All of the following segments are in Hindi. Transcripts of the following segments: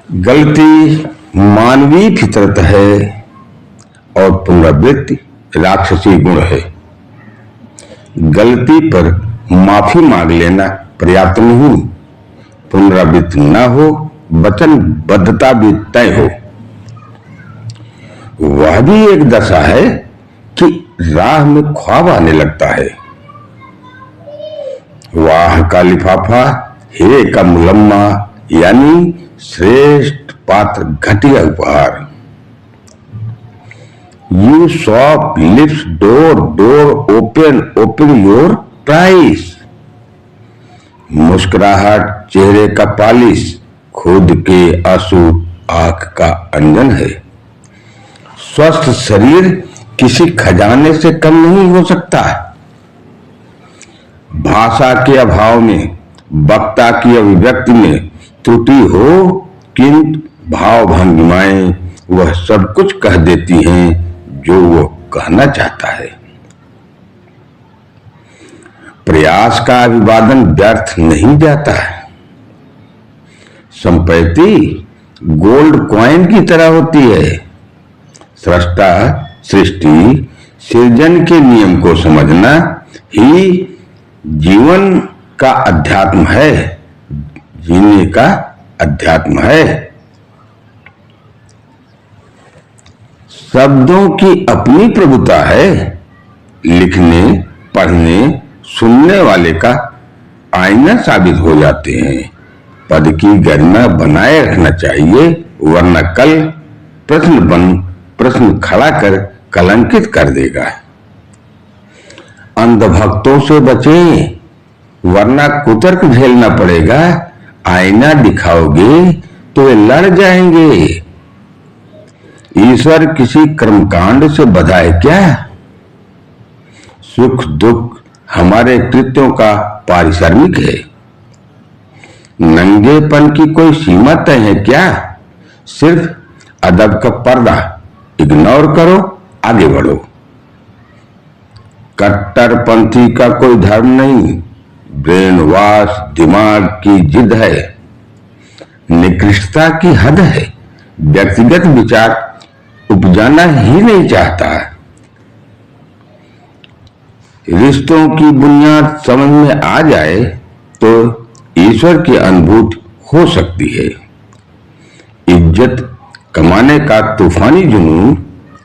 गलती मानवीय फितरत है और पुनरावृत्ति राक्षसी गुण है। गलती पर माफी मांग लेना पर्याप्त नहीं, पुनरावृत्ति न हो, वचनबद्धता भी तय हो। वह भी एक दशा है कि राह में ख्वाब आने लगता है। वाह का लिफाफा, हीरे का मुलम्मा, यानी श्रेष्ठ पात्र घटिया उपहार। You shop lips door, door open, open your price. मुस्कुराहट चेहरे का पालिश, खुद के आंसू आंख का अंजन है। स्वस्थ शरीर किसी खजाने से कम नहीं हो सकता। भाषा के अभाव में, वक्ता की अभिव्यक्ति में त्रुटि हो, किंतु भाव भंगिमाएं वह सब कुछ कह देती हैं जो वो कहना चाहता है। प्रयास का अभिवादन व्यर्थ नहीं जाता है। संपत्ति गोल्ड कॉइन की तरह होती है। सृष्टा सृष्टि सृजन के नियम को समझना ही जीवन का अध्यात्म है, जीने का अध्यात्म है। शब्दों की अपनी प्रभुता है, लिखने, पढ़ने, सुनने वाले का आईना साबित हो जाते हैं। पद की गरिमा बनाए रखना चाहिए, वरना कल प्रश्न खड़ा कर कलंकित कर देगा। अंधभक्तों से बचें, वरना कुतर्क झेलना पड़ेगा। आईना दिखाओगे तो वे लड़ जाएंगे। ईश्वर किसी कर्मकांड से बधा है क्या? सुख दुख हमारे कृत्यों का पारिश्रमिक है। नंगेपन की कोई सीमा तय है क्या? सिर्फ अदब का पर्दा इग्नोर करो, आगे बढ़ो। कट्टरपंथी का कोई धर्म नहीं, ब्रेन वॉश दिमाग की जिद है। निकृष्टता की हद है, व्यक्तिगत विचार उपजाना ही नहीं चाहता। रिश्तों की बुनियाद समझ में आ जाए तो ईश्वर की अनुभूति हो सकती है। इज्जत कमाने का तूफानी जुनून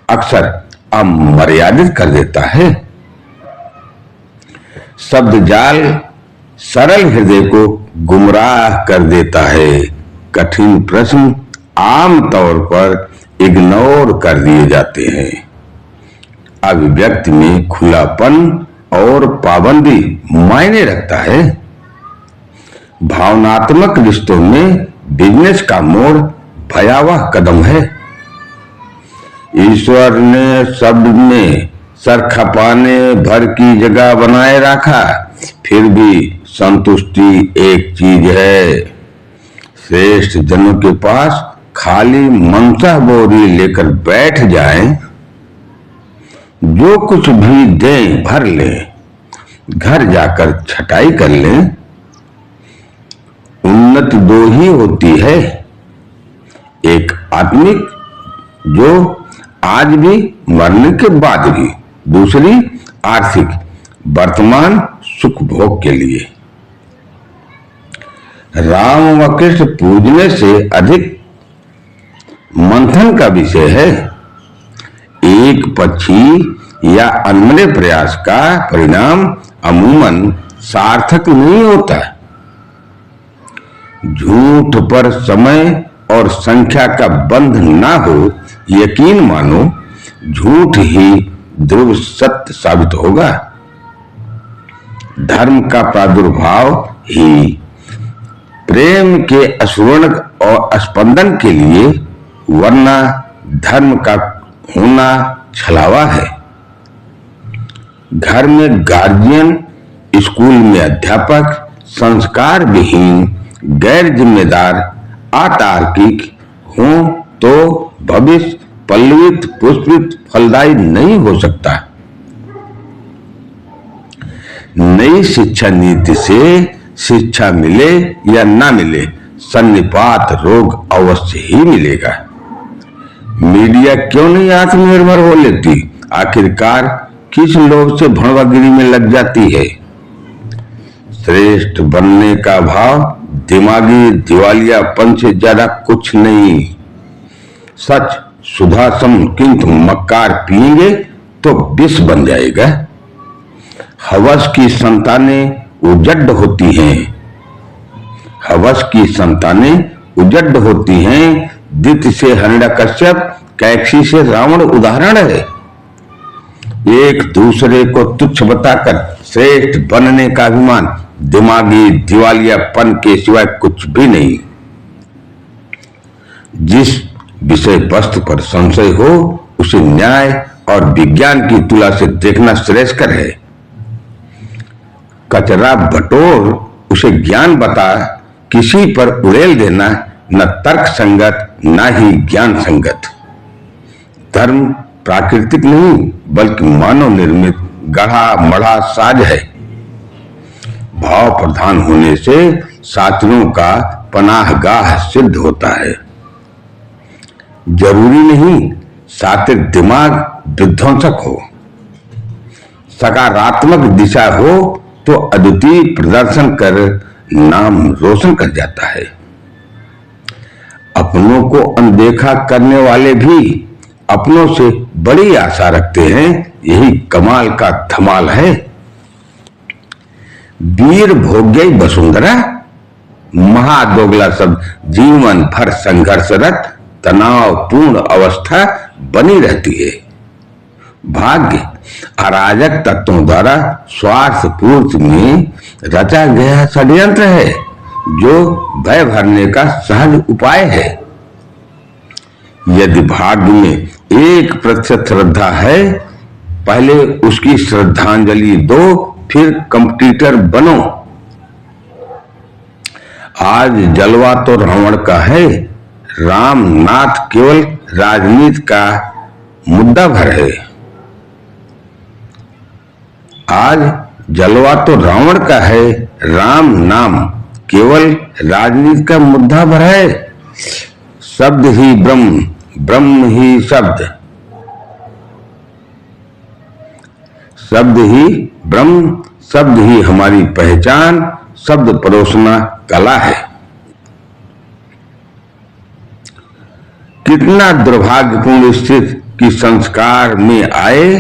अक्सर अमर्यादित कर देता है। शब्द जाल सरल हृदय को गुमराह कर देता है। कठिन प्रश्न आमतौर पर इग्नोर कर दिए जाते हैं। अभिव्यक्ति में खुलापन और पाबंदी मायने रखता है। भावनात्मक रिश्तों में बिजनेस का मोड़ भयावह कदम है। ईश्वर ने शब्द में सर खपाने भर की जगह बनाए रखा, फिर भी संतुष्टि एक चीज है। श्रेष्ठ जनों के पास खाली मनसा बोरी लेकर बैठ जाएं, जो कुछ भी दें भर लें, घर जाकर छटाई कर लें। उन्नति दो ही होती है, एक आत्मिक जो आज भी मरने के बाद भी, दूसरी आर्थिक वर्तमान सुख भोग के लिए। राम व कृष्ण पूजने से अधिक मंथन का विषय है। एक पक्षी या अनमने प्रयास का परिणाम अमूमन सार्थक नहीं होता। झूठ पर समय और संख्या का बंध ना हो, यकीन मानो झूठ ही ध्रुव सत्य साबित होगा। धर्म का प्रादुर्भाव ही प्रेम के अस्वर्ण और स्पंदन के लिए, वरना धर्म का होना छलावा है। घर में गार्जियन, स्कूल में अध्यापक संस्कार विहीन, गैर जिम्मेदार, अतार्किक हों तो भविष्य पल्लवित पुष्पित फलदायी नहीं हो सकता। नई शिक्षा नीति से शिक्षा मिले या ना मिले, सन्निपात रोग अवश्य ही मिलेगा। मीडिया क्यों नहीं आत्मनिर्भर हो लेती? आखिरकार किस लोभ से भड़वागिरी में लग जाती है? श्रेष्ठ बनने का भाव दिमागी दिवालियापन से ज्यादा कुछ नहीं। सच सुधासम, किंतु मक्कार पिएंगे तो विष बन जाएगा। हवस की संतानें उजड्ड होती हैं। हवस की संतानें उजड्ड होती हैं। दित्य से हिरण्यकश्यप, कैकसी से रावण उदाहरण है। एक दूसरे को तुच्छ बताकर श्रेष्ठ बनने का अभिमान दिमागी दिवालियापन के सिवाय कुछ भी नहीं। जिस विषय वस्तु पर संशय हो उसे न्याय और विज्ञान की तुला से देखना श्रेयस्कर है। कचरा बटोर उसे ज्ञान बता, किसी पर उड़ेल देना न तर्क संगत न ही ज्ञान संगत। धर्म प्राकृतिक नहीं बल्कि मानव निर्मित गढ़ा मढ़ा साज है। भाव प्रधान होने से साथियों का पनाहगाह सिद्ध होता है। जरूरी नहीं सात्विक दिमाग विध्वंसक हो। सकारात्मक दिशा हो तो अद्वितीय प्रदर्शन कर नाम रोशन कर जाता है। अपनों को अनदेखा करने वाले भी अपनों से बड़ी आशा रखते हैं। यही कमाल का धमाल है। वीर भोग्य वसुंधरा महादोगला शब्द जीवन भर संघर्षरत तनावपूर्ण अवस्था बनी रहती है। भाग्य अराजक तत्वों द्वारा स्वार्थ पूर्ति में रचा गया षड्यंत्र है जो भय भरने का सहज उपाय है। यदि भाग्य में 1% श्रद्धा है, पहले उसकी श्रद्धांजलि दो, फिर कंपटीटर बनो। आज जलवा तो रावण का है, रामनाथ केवल राजनीति का मुद्दा भर है। आज जलवा तो रावण का है, राम नाम केवल राजनीति का मुद्दा भर है। शब्द ही ब्रह्म, ब्रह्म ही शब्द, शब्द ही ब्रह्म, शब्द ही हमारी पहचान, शब्द परोसना कला है। कितना दुर्भाग्यपूर्ण स्थिति कि संस्कार में आए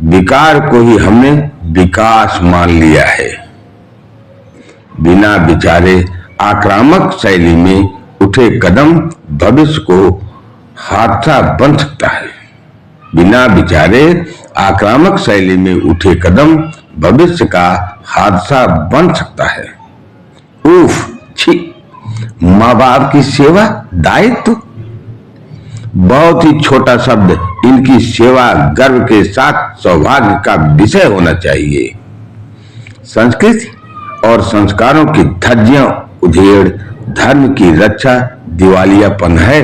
विकार को ही हमने विकास मान लिया है। बिना विचारे आक्रामक शैली में उठे कदम भविष्य को हादसा बन सकता है। बिना विचारे आक्रामक शैली में उठे कदम भविष्य का हादसा बन सकता है। उफ, छी, माँ बाप की सेवा दायित्व, बहुत ही छोटा शब्द। इनकी सेवा गर्व के साथ सौभाग्य का विषय होना चाहिए। संस्कृति और संस्कारों की धज्जियां उधेड़ धर्म की रक्षा दिवालियापन है।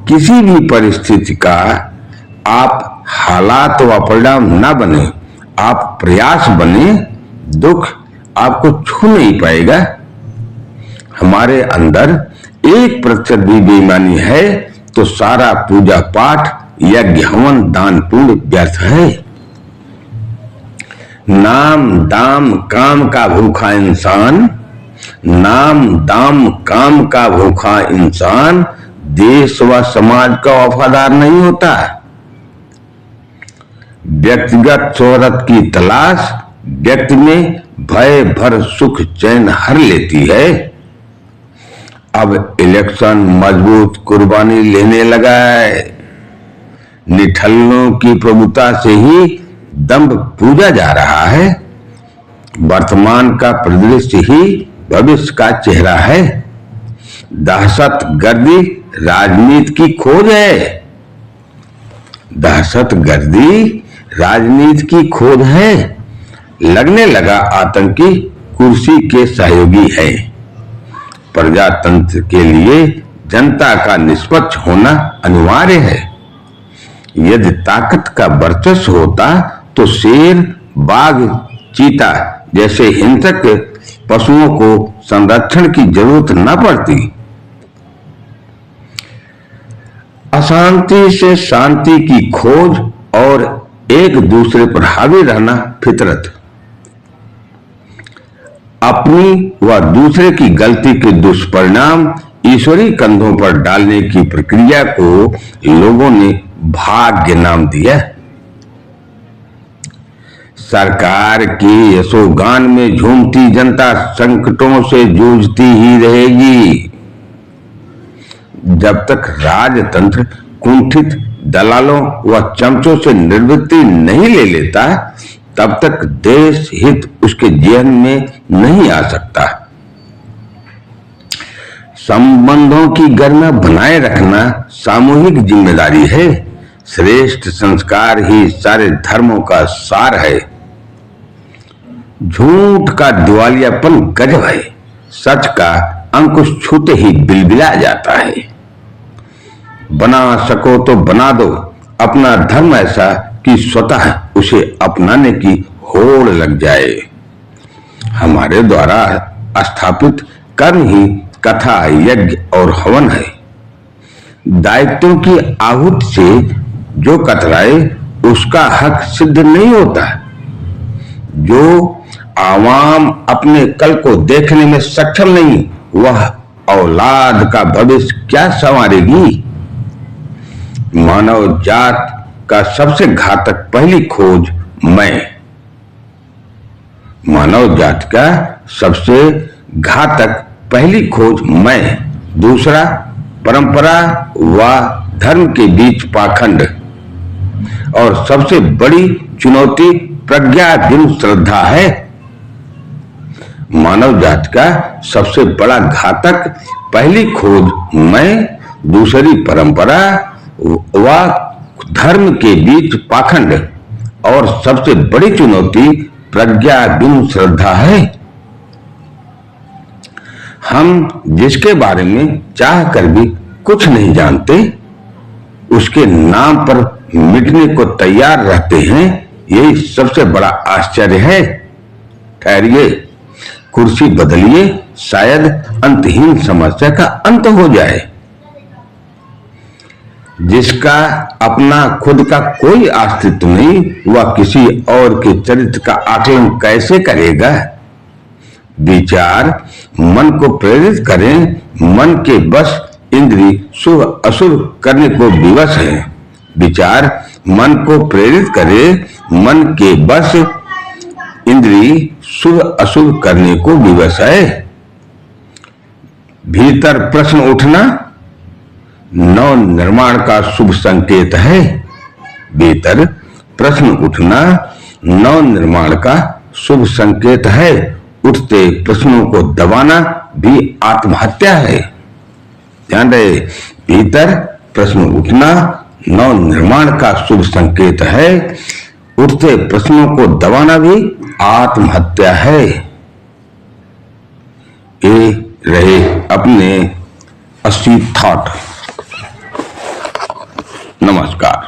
किसी भी परिस्थिति का आप हालात व परिणाम न बने, आप प्रयास बने, दुख आपको छू नहीं पाएगा। हमारे अंदर 1% भी बेईमानी है तो सारा पूजा पाठ यज्ञ हवन दान पुण्य व्यर्थ है। नाम दाम काम का भूखा इंसान, नाम दाम काम का भूखा इंसान देश व समाज का वफादार नहीं होता। व्यक्तिगत शोहरत की तलाश व्यक्ति में भय भर सुख चैन हर लेती है। अब इलेक्शन मजबूत कुर्बानी लेने लगा है। निठल्लों की प्रभुता से ही दंभ पूजा जा रहा है। वर्तमान का परिदृश्य ही भविष्य का चेहरा है। दहशत गर्दी राजनीति की खोज है। दहशत गर्दी राजनीति की खोज है। लगने लगा आतंकी कुर्सी के सहयोगी है। प्रजातंत्र के लिए जनता का निष्पक्ष होना अनिवार्य है। यदि ताकत का वर्चस्व होता तो शेर, बाघ, चीता जैसे हिंसक पशुओं को संरक्षण की जरूरत न पड़ती। अशांति से शांति की खोज और एक दूसरे पर हावी रहना फितरत। अपनी व दूसरे की गलती के दुष्परिणाम ईश्वरी कंधों पर डालने की प्रक्रिया को लोगों ने भाग्य नाम दिया। सरकार के यशोगान में झूमती जनता संकटों से जूझती ही रहेगी। जब तक राजतंत्र कुंठित दलालों व चमचों से निवृत्ति नहीं ले लेता, तब तक देश हित उसके जीवन में नहीं आ सकता। संबंधों की गरिमा बनाए रखना सामूहिक जिम्मेदारी है। श्रेष्ठ संस्कार ही सारे धर्मों का सार है। झूठ का दिवालियापन गजब है। सच का अंकुश छूते ही बिलबिला जाता है। बना सको तो बना दो अपना धर्म ऐसा कि स्वतः उसे अपनाने की होड़ लग जाए। हमारे द्वारा स्थापित कर्म ही कथा, यज्ञ और हवन है। दायित्वों की आहुति से जो कतराए उसका हक सिद्ध नहीं होता। जो आवाम अपने कल को देखने में सक्षम नहीं, वह औलाद का भविष्य क्या संवारेगी। मानव जात का सबसे घातक पहली खोज मैं। मानव जात का सबसे घातक पहली खोज मैं। दूसरा, परंपरा व धर्म के बीच पाखंड। और सबसे बड़ी चुनौती प्रज्ञा बिनु श्रद्धा है। मानव जात का सबसे बड़ा घातक पहली खोज मैं, दूसरी परंपरा व धर्म के बीच पाखंड और सबसे बड़ी चुनौती प्रज्ञा बिनु श्रद्धा है। हम जिसके बारे में चाह कर भी कुछ नहीं जानते, उसके नाम पर मिटने को तैयार रहते हैं, यही सबसे बड़ा आश्चर्य है। ठहरिए, कुर्सी बदलिए, शायद अंतहीन समस्या का अंत हो जाए। जिसका अपना खुद का कोई अस्तित्व नहीं, वह किसी और के चरित्र का आकलन कैसे करेगा। विचार मन को प्रेरित करें, मन के बस इंद्री शुभ अशुभ करने को विवश है। विचार मन को प्रेरित करे, मन के बस इंद्री शुभ अशुभ करने को विवश है। भीतर प्रश्न उठना नव निर्माण का शुभ संकेत है। भीतर प्रश्न उठना नव निर्माण का शुभ संकेत है। उठते प्रश्नों को दबाना भी आत्महत्या है। ध्यान रहे, भीतर प्रश्न उठना नव निर्माण का शुभ संकेत है। उठते प्रश्नों को दबाना भी आत्महत्या है। ये रहे अपने 80 थॉट। नमस्कार।